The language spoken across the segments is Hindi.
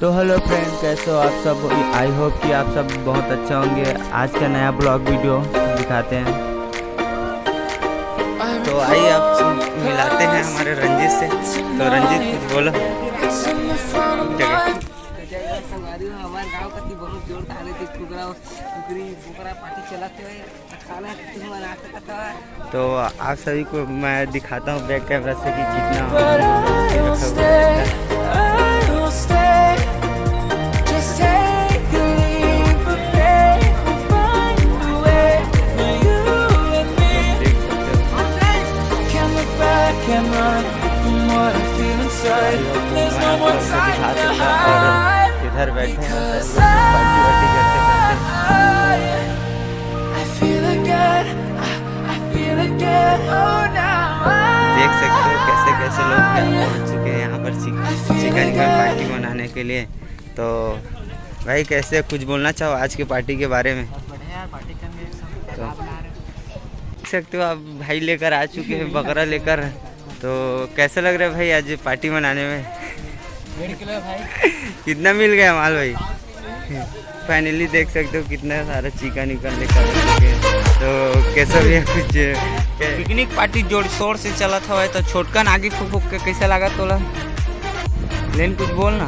तो हेलो फ्रेंड, कैसे हो आप सब। आई होप कि आप सब बहुत अच्छा होंगे। आज का नया ब्लॉग वीडियो दिखाते हैं। तो आइए आप मिलाते हैं हमारे रंजीत से। तो रंजीत कुछ बोलो। हमारे गांव का बहुत जोर डाले थे कुकरा पार्टी चलाते हुए खाना बना सकता है। तो आप सभी को मैं दिखाता हूँ बैक कैमरा से कि कितना इधर बैठे हैं पार्टी वार्टी करते करते। देख सकते हो कैसे कैसे लोग पहुंच चुके हैं यहाँ पर चिकन का पार्टी मनाने के लिए। तो भाई कैसे कुछ बोलना चाहो आज की पार्टी के बारे में। तो देख सकते हो आप भाई लेकर आ चुके हैं बकरा लेकर। तो कैसा लग रहा है भाई आज पार्टी मनाने में। 1.5 किलो भाई। कितना मिल गया माल भाई। फाइनली देख सकते हो कितना सारा चिकन विकन लेकर आ चुके हैं। तो कैसा भी है कुछ पिकनिक पार्टी जोर शोर से चला था। तो छोटकन आगे फूक फूक के कैसा लगा तोला लेन कुछ बोलना।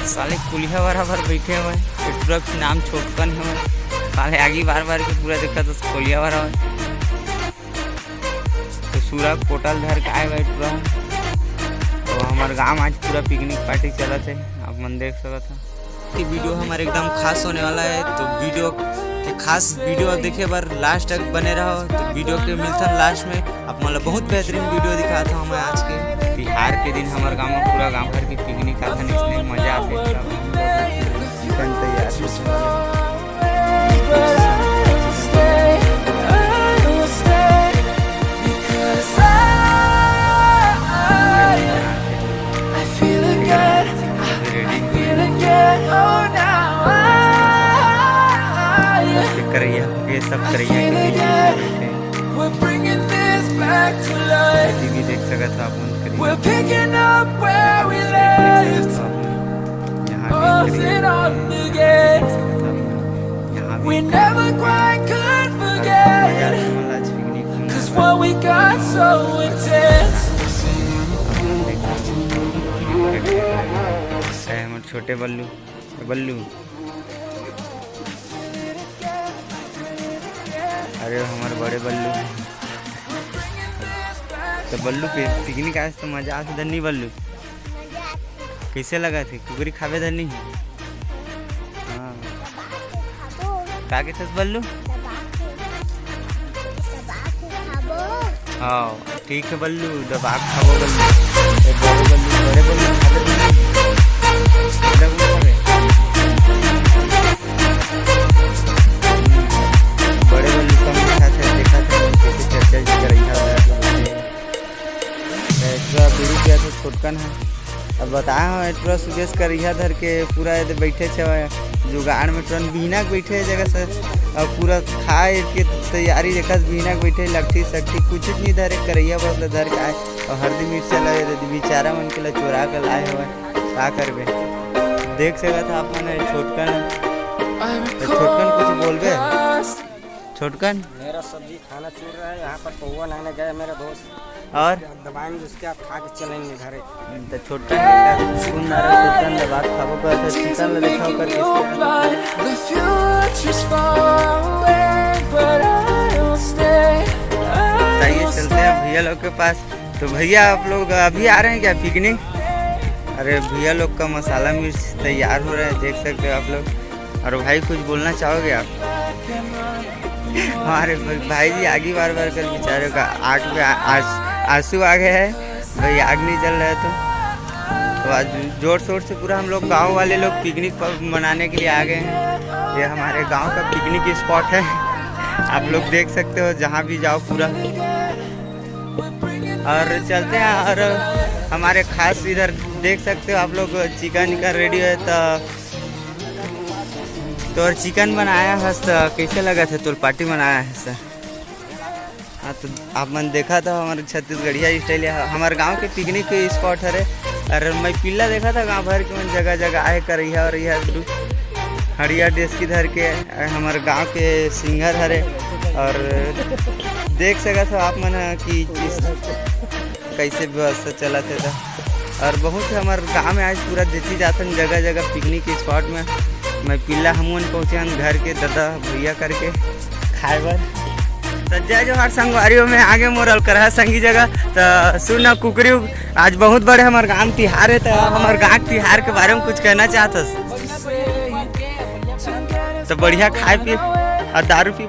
साले कुलिया बराबर बैठे हुए ट्रक नाम छोटकन है। साले आगे बार बार के पूरा देखा तो कोलिया बराबर। तो सूरा पोटल धर के आए भाई पूरा। तो हमारे गांव आज पूरा पिकनिक पार्टी चला थे। आप मन देख सकते हो कि वीडियो हमारे एकदम खास होने वाला है। तो वीडियो के खास वीडियो देखे बार लास्ट तक बने रहो। तो वीडियो के मिलता लास्ट में आप मतलब बहुत बेहतरीन वीडियो दिखाता हूँ मैं आज के बिहार के दिन। हमारे गाँव में पूरा गाँव भर की पिकनिक आता है, इसलिए मजा आते चिकन तैयार। करैया ये सब करैया भी देख सकते हो आप। छोटे बल्लू बल्लू, अरे हमारे बड़े बल्लू। तो बल्लू पे पिकनिक आज तो मजा आते धनी। बल्लू कैसे लगा थे कुकरी खावे धनी। हाँ का के थस बल्लू। हाँ ठीक है बल्लू दबा खाबो बल्लू। बड़े बल्लू खावे छोटकन है। अब बताया हूँ पूरा सुदेश कर धर के पूरा बैठे जुगाड़ में तुरंत बिहना बैठे जगह से और पूरा खाए के तैयारी देखा बिहना बैठे लट्ठी सट्ठी कुछ नहीं धरे करैया बस धर के आए। और हल्दी मिर्चा लगे बेचारा मन के चुरा कर लाए हुए क्या करबे। देख सका था आप मैंने छोटकन कुछ बोलबे। छोटकन मेरा सब्जी खाना चूर रहा है यहाँ पर पौवा लाने गए मेरा दोस्त और दबाएंगे उसके आप खा के चलेंगे घरे। तो छोटकन दबा खाबो कर चिकन ले दिखाओ कर चाहिए। चलते हैं भैया लोग के पास। तो भैया आप लोग अभी आ रहे हैं क्या पिकनिक। अरे भैया लोग का मसाला मिर्च तैयार हो रहा है देख सकते हो आप लोग। और भाई कुछ बोलना चाहोगे आप। हमारे भाई जी आगे बार कर बेचारे का आग में आंसू आ गए हैं भाई। आग नहीं जल रहा है तो आज जोर शोर से पूरा हम लोग गांव वाले लोग पिकनिक मनाने के लिए आ गए हैं। ये हमारे गांव का पिकनिक स्पॉट है। आप लोग देख सकते हो जहां भी जाओ पूरा। और चलते हैं। और हमारे खास इधर देख सकते हो आप लोग चिकन का रेडी है। तो और चिकन बनाया है। कैसे लगा था तो पार्टी बनाया है सर। हाँ तो आप मन देखा था हमारे छत्तीसगढ़िया स्टाइल हमारे गांव के पिकनिक स्पॉट है। और मैं पिल्ला देखा था गाँव भर के जगह जगह आए कर और यह हरिया डेस्क की धर के हमारे गांव के सिंगर हरे और देख सका था आप मन कि कैसे व्यवस्था चला था और बहुत हमारे गांव में आज पूरा देती जाते जगह जगह पिकनिक स्पॉट में मैं पिल्ला हमन पहुँचे हम घर के दादा भैया करके खाए बर तो जय जोहार संगवारियों में आगे मोरल कर संगी जगह तो सुना कुकरी आज बहुत बड़े हमारे गांव तिहार है तो हमारे गांव तिहार के बारे में कुछ कहना चाहत तो बढ़िया खाए पी और दारू पी